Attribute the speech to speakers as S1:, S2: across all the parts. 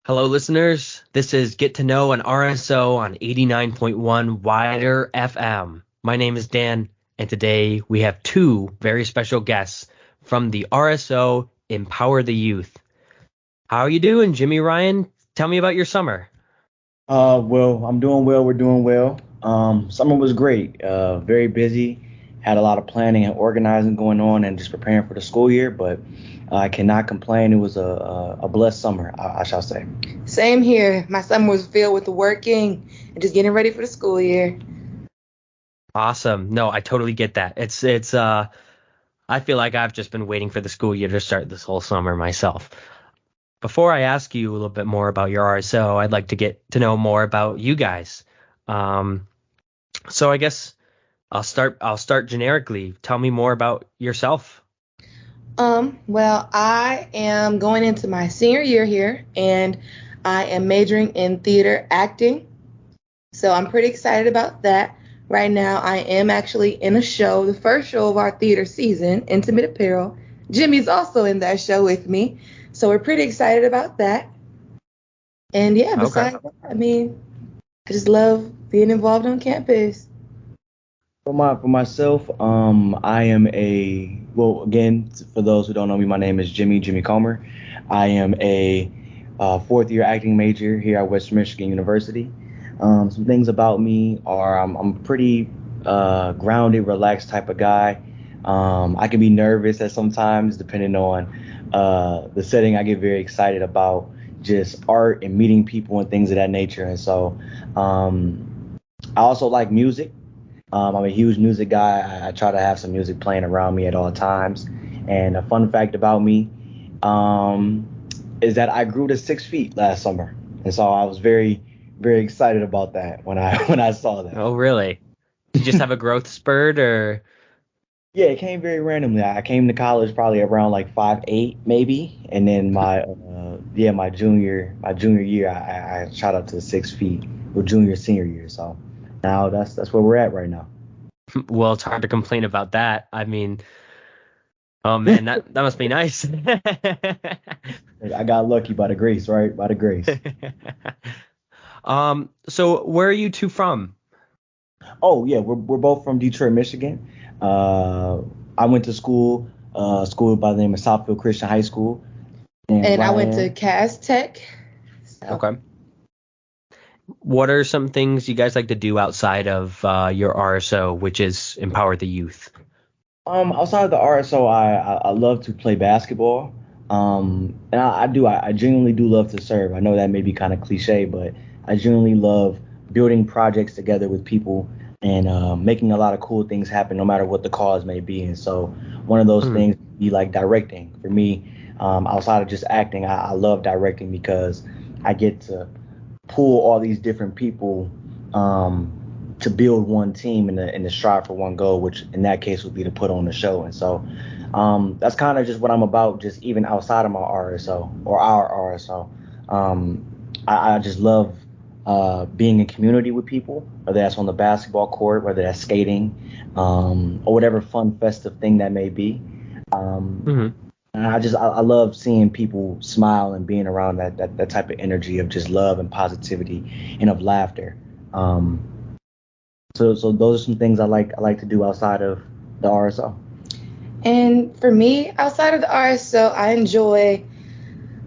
S1: Hello, listeners. This is Get to Know an RSO on 89.1 WIDR FM. My name is Dan, and today we have two very special guests from the RSO Empower the Youth. How are you doing, Jimmie Ryan? Tell me about your summer.
S2: Well, I'm doing well. We're doing well. Summer was great. Very busy. Had a lot of planning and organizing going on, and just preparing for the school year. But I cannot complain. It was a blessed summer, I shall say.
S3: Same here. My summer was filled with the working and just getting ready for the school year.
S1: Awesome. No, I totally get that. I feel like I've just been waiting for the school year to start this whole summer myself. Before I ask you a little bit more about your RSO, I'd like to get to know more about you guys. So I guess I'll start generically. Tell me more about yourself.
S3: Well, I am going into my senior year here, and I am majoring in theater acting. So I'm pretty excited about that. Right now, I am actually in a show, the first show of our theater season, Intimate Apparel. Jimmy's also in that show with me. So we're pretty excited about that. And yeah,
S1: Okay.
S3: besides that, I just love being involved on campus.
S2: For myself, I am again, for those who don't know me, my name is Jimmy Comer. I am a fourth year acting major here at Western Michigan University. Some things about me are I'm a pretty grounded, relaxed type of guy. I can be nervous at sometimes depending on the setting. I get very excited about just art and meeting people and things of that nature. And so I also like music. I'm a huge music guy. I try to have some music playing around me at all times. And a fun fact about me is that I grew to 6 feet last summer, and so I was very, very excited about that when I when I saw that.
S1: Oh, really? Did you just have a growth spurt or?
S2: Yeah, it came very randomly. I came to college probably around like 5'8" maybe, and then my junior year I shot up to 6 feet, or junior senior year. So now that's where we're at right now.
S1: Well, it's hard to complain about that. I mean, oh man, that must be nice.
S2: I got lucky by the grace, right? By the grace.
S1: So where are you two from?
S2: Oh yeah, we're both from Detroit, Michigan. I went to school by the name of Southfield Christian High School, and
S3: And I went to
S2: Ryan.
S3: Cass Tech. So
S1: Okay. What are some things you guys like to do outside of your RSO, which is empower the youth?
S2: Outside of the RSO, I love to play basketball. And I genuinely do love to serve. I know that may be kind of cliche, but I genuinely love building projects together with people and making a lot of cool things happen, no matter what the cause may be. And so one of those
S1: Hmm.
S2: things would be like directing. For me, outside of just acting, I love directing because I get to pull all these different people to build one team and to strive for one goal, which in that case would be to put on the show. And so that's kind of just what I'm about, just even outside of my RSO or our RSO. I just love being in community with people, whether that's on the basketball court, whether that's skating, or whatever fun, festive thing that may be. Um,
S1: Hmm.
S2: and I love seeing people smile and being around that type of energy of just love and positivity and of laughter. So those are some things I like to do outside of the RSO.
S3: And for me, outside of the RSO,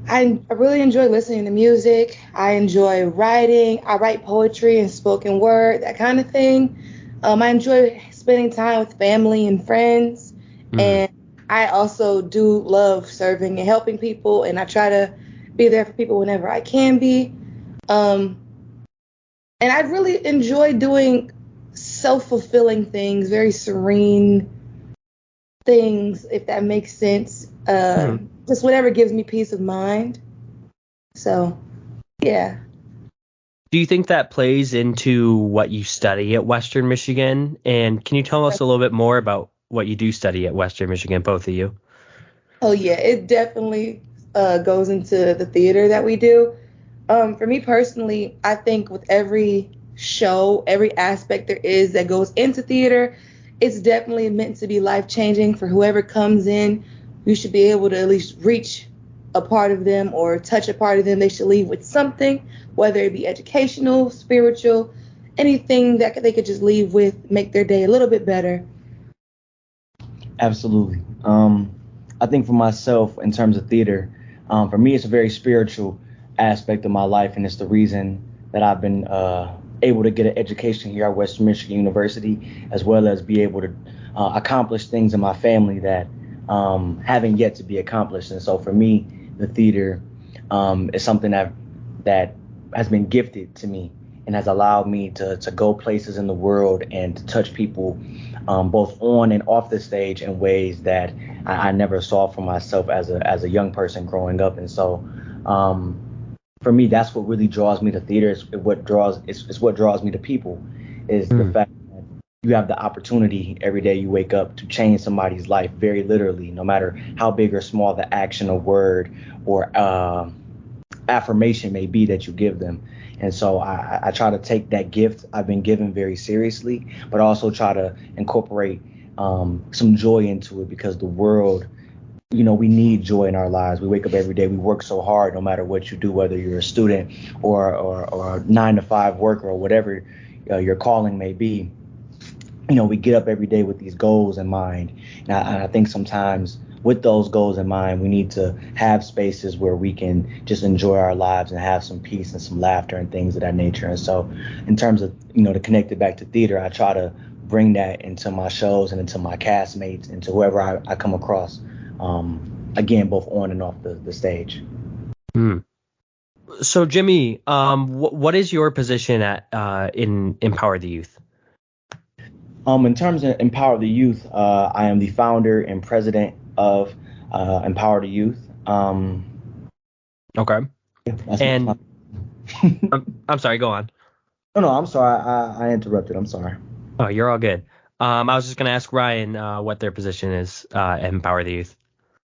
S3: I really enjoy listening to music. I enjoy writing. I write poetry and spoken word, that kind of thing. I enjoy spending time with family and friends.
S1: Hmm.
S3: And I also do love serving and helping people. And I try to be there for people whenever I can be. Um, and I really enjoy doing self-fulfilling things, very serene things, if that makes sense.
S1: Hmm.
S3: Just whatever gives me peace of mind. So, yeah.
S1: Do you think that plays into what you study at Western Michigan? And can you tell us a little bit more about what you do study at Western Michigan, both of you?
S3: Oh, yeah. It definitely goes into the theater that we do. For me personally, I think with every show, every aspect there is that goes into theater, it's definitely meant to be life changing for whoever comes in. You should be able to at least reach a part of them or touch a part of them, they should leave with something, whether it be educational, spiritual, anything that they could just leave with, make their day a little bit better.
S2: Absolutely. I think for myself, in terms of theater, for me, it's a very spiritual aspect of my life, and it's the reason that I've been able to get an education here at Western Michigan University, as well as be able to accomplish things in my family that haven't yet to be accomplished. And so for me, the theater is something that has been gifted to me and has allowed me to go places in the world and to touch people both on and off the stage in ways that I never saw for myself as a young person growing up. And so for me, that's what really draws me to theater. It's what draws me to people, is the fact that you have the opportunity every day you wake up to change somebody's life very literally, no matter how big or small the action or word or affirmation may be that you give them. And so I try to take that gift I've been given very seriously, but also try to incorporate some joy into it, because the world, we need joy in our lives. We wake up every day. We work so hard, no matter what you do, whether you're a student or a 9-to-5 worker or whatever your calling may be. We get up every day with these goals in mind. And I think sometimes with those goals in mind, we need to have spaces where we can just enjoy our lives and have some peace and some laughter and things of that nature. And so in terms of, to connect it back to theater, I try to bring that into my shows and into my castmates and to whoever I come across, again, both on and off the stage.
S1: So, Jimmie, what is your position at in Empower the Youth?
S2: In terms of Empower the Youth, I am the founder and president of Empower the Youth.
S1: Okay.
S2: Yeah,
S1: and I'm sorry, go on.
S2: No, I'm sorry. I interrupted. I'm sorry.
S1: Oh, you're all good. I was just going to ask Ryan what their position is at Empower the Youth.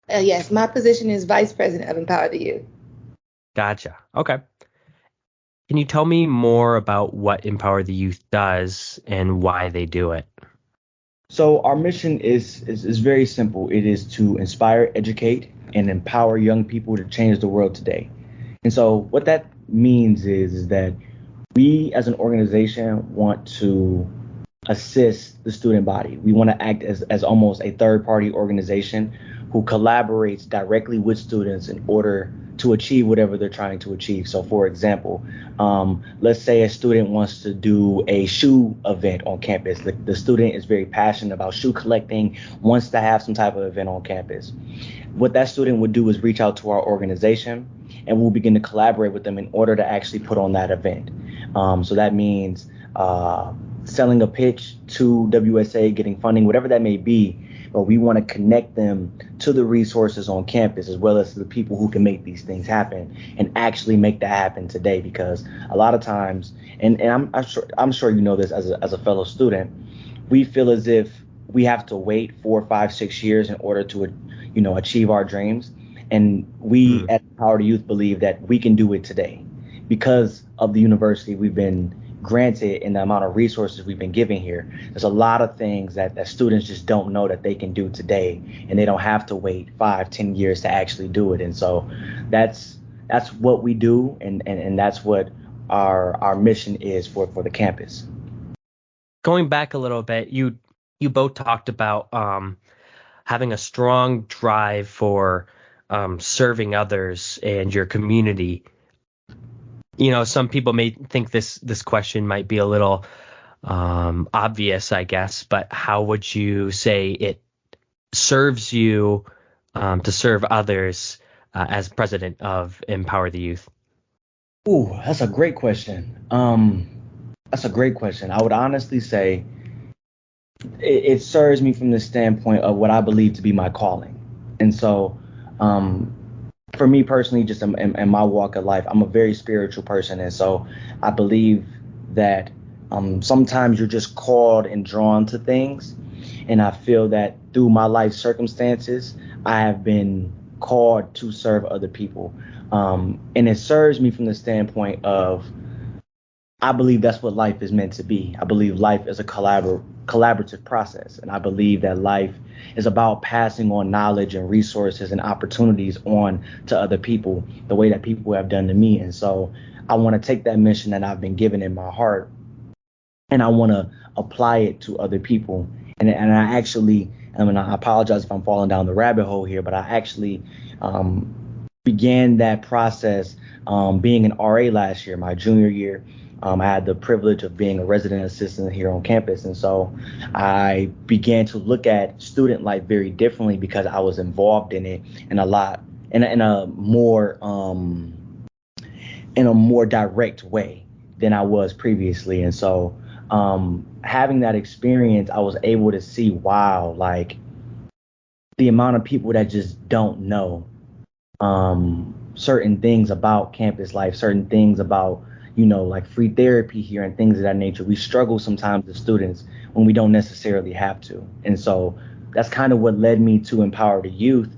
S3: Yes, my position is vice president of Empower the Youth.
S1: Gotcha. Okay. Can you tell me more about what Empower the Youth does and why they do it?
S2: So our mission is very simple. It is to inspire, educate, and empower young people to change the world today. And so what that means is that we as an organization want to assist the student body. We want to act as almost a third-party organization who collaborates directly with students in order to achieve whatever they're trying to achieve. So, for example, let's say a student wants to do a shoe event on campus. The student is very passionate about shoe collecting, wants to have some type of event on campus. What that student would do is reach out to our organization, and we'll begin to collaborate with them in order to actually put on that event. So that means selling a pitch to WSA, getting funding, whatever that may be. But we want to connect them to the resources on campus, as well as to the people who can make these things happen and actually make that happen today. Because a lot of times, and I'm sure you know this as a fellow student, we feel as if we have to wait 4, 5, 6 years in order to achieve our dreams. And we at Empower the Youth believe that we can do it today because of the university we've been granted and the amount of resources we've been given here. There's a lot of things that students just don't know that they can do today, and they don't have to wait 5, 10 years to actually do it. And so that's what we do, and that's what our mission is for the campus.
S1: Going back a little bit, you both talked about having a strong drive for serving others and your community. Some people may think this question might be a little obvious, I guess, but how would you say it serves you to serve others as president of Empower the Youth?
S2: Ooh, that's a great question. I would honestly say it serves me from the standpoint of what I believe to be my calling. And so for me personally, just in my walk of life, I'm a very spiritual person. And so I believe that sometimes you're just called and drawn to things. And I feel that through my life circumstances, I have been called to serve other people. And it serves me from the standpoint of I believe that's what life is meant to be. I believe life is a collaborative process, and I believe that life is about passing on knowledge and resources and opportunities on to other people, the way that people have done to me. And so I want to take that mission that I've been given in my heart, and I want to apply it to other people. And I actually, I mean, I apologize if I'm falling down the rabbit hole here, but I actually began that process being an RA last year, my junior year. I had the privilege of being a resident assistant here on campus. And so I began to look at student life very differently because I was involved in it in a lot, in a more direct way than I was previously. And so having that experience, I was able to see, wow, like the amount of people that just don't know certain things about campus life, certain things about, like free therapy here and things of that nature. We struggle sometimes as students when we don't necessarily have to. And so that's kind of what led me to Empower the Youth,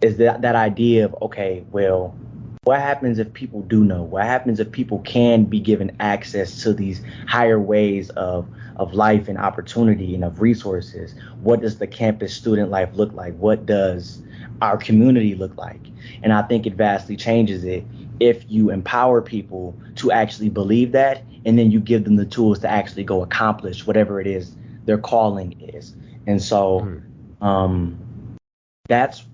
S2: is that idea of, okay, well, what happens if people do know? What happens if people can be given access to these higher ways of life and opportunity and of resources? What does the campus student life look like? What does our community look like? And I think it vastly changes it if you empower people to actually believe that, and then you give them the tools to actually go accomplish whatever it is their calling is. And so that's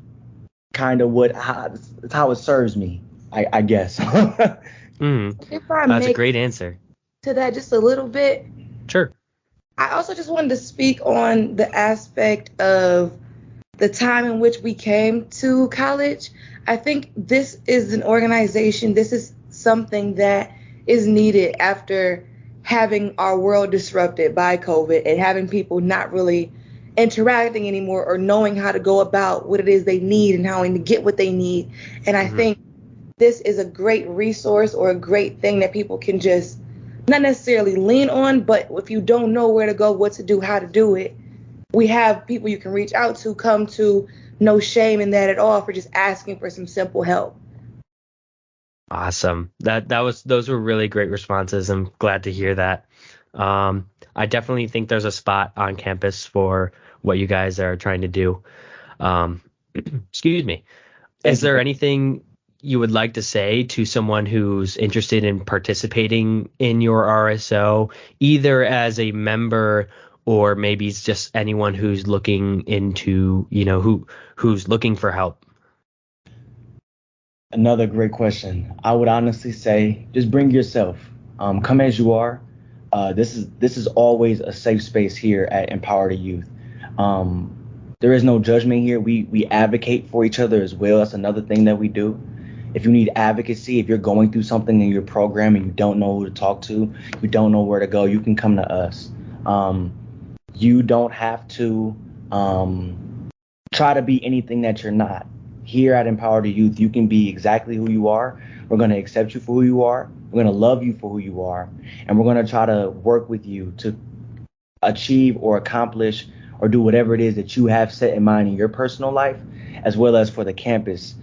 S2: kind of how it serves me, I guess.
S3: If I
S1: That's a
S3: make
S1: great answer.
S3: to that just a little bit,
S1: Sure.
S3: I also just wanted to speak on the aspect of the time in which we came to college. I think this is an organization, this is something that is needed after having our world disrupted by COVID and having people not really interacting anymore or knowing how to go about what it is they need and how to get what they need. And I think this is a great resource or a great thing that people can just not necessarily lean on, but if you don't know where to go, what to do, how to do it, we have people you can reach out to, come to, no shame in that at all for just asking for some simple help.
S1: Awesome. Those were really great responses. I'm glad to hear that. I definitely think there's a spot on campus for what you guys are trying to do. Excuse me. Is there anything you would like to say to someone who's interested in participating in your RSO, either as a member or maybe it's just anyone who's looking into, who's looking for help?
S2: Another great question. I would honestly say just bring yourself. Come as you are. This is always a safe space here at Empower the Youth. There is no judgment here. We advocate for each other as well. That's another thing that we do. If you need advocacy, if you're going through something in your program and you don't know who to talk to, you don't know where to go, you can come to us. You don't have to try to be anything that you're not. Here at Empower the Youth, you can be exactly who you are. We're going to accept you for who you are. We're going to love you for who you are. And we're going to try to work with you to achieve or accomplish or do whatever it is that you have set in mind in your personal life, as well as for the campus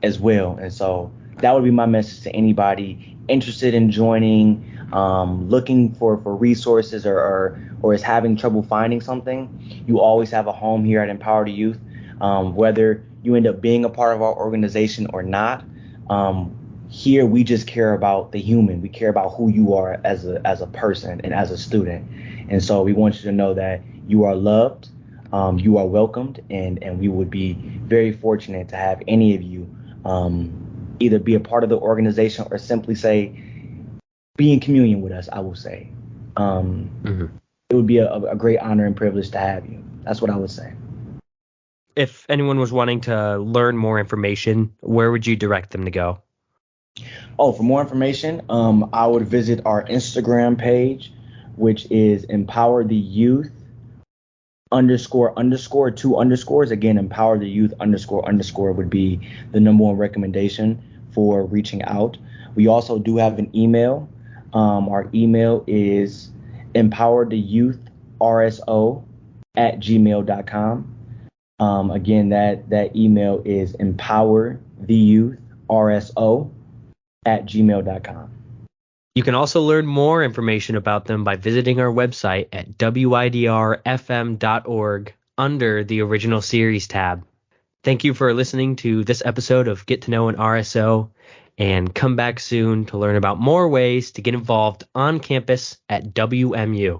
S2: as well. And so that would be my message to anybody interested in joining, looking for resources or is having trouble finding something. You always have a home here at Empower the Youth. Whether you end up being a part of our organization or not, here we just care about the human. We care about who you are as a person and as a student. And so we want you to know that you are loved, you are welcomed, and we would be very fortunate to have any of you either be a part of the organization or simply say, be in communion with us, I will say. It would be a great honor and privilege to have you. That's what I would say.
S1: If anyone was wanting to learn more information, where would you direct them to go?
S2: Oh, for more information, I would visit our Instagram page, which is Empower the Youth __ 2 underscores. Again, Empower the Youth __ would be the number one recommendation for reaching out. We also do have an email. Our email is empowertheyouthRSO@gmail.com. Again, that email is empowertheyouthRSO@gmail.com.
S1: You can also learn more information about them by visiting our website at widrfm.org under the Original Series tab. Thank you for listening to this episode of Get to Know an RSO, and come back soon to learn about more ways to get involved on campus at WMU.